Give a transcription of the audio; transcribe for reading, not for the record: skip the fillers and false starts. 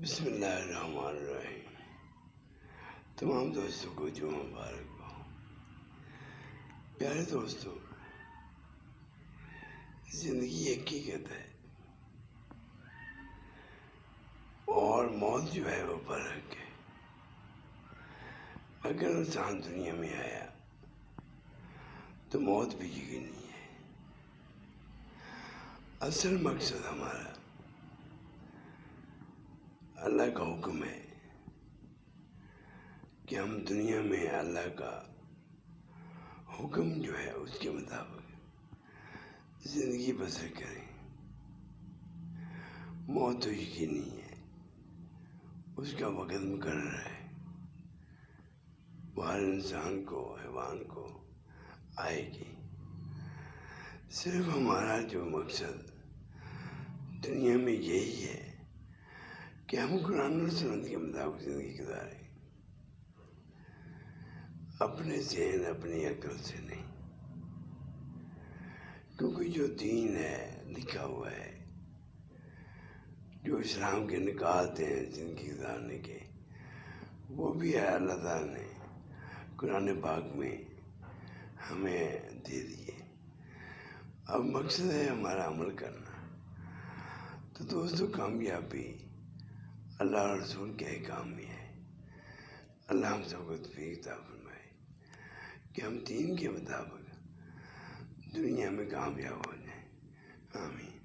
بسم اللہ الرحمن الرحیم۔ تمام دوستوں کو جمعہ مبارک ہو۔ پیارے دوستوں، زندگی ایک ہی کہتا ہے اور موت جو ہے وہ فرق ہے۔ اگر انسان دنیا میں آیا تو موت بھی یقینی ہے۔ اصل مقصد ہمارا اللہ کا حکم ہے کہ ہم دنیا میں اللہ کا حکم جو ہے اس کے مطابق زندگی بسر کریں۔ موت تو یقینی ہے، اس کا وقت مقرر ہے، وہ ہر انسان کو، حیوان کو آئے گی۔ صرف ہمارا جو مقصد دنیا میں یہی ہے کہ ہم قرآن اور سنت کے مطابق زندگی گزاریں، اپنے ذہن اپنی عقل سے نہیں، کیونکہ جو دین ہے لکھا ہوا ہے، جو اسلام کے نکات ہیں زندگی گزارنے کے، وہ بھی ہے اللہ تعالیٰ نے قرآن پاک میں ہمیں دے دیے۔ اب مقصد ہے ہمارا عمل کرنا۔ تو دوستو، کامیابی اللہ اور رسول کے احکام میں ہے۔ اللہ ہم سب کو توفیق عطا فرمائے کہ ہم دین کے مطابق دنیا میں کامیاب ہو جائیں۔ آمین۔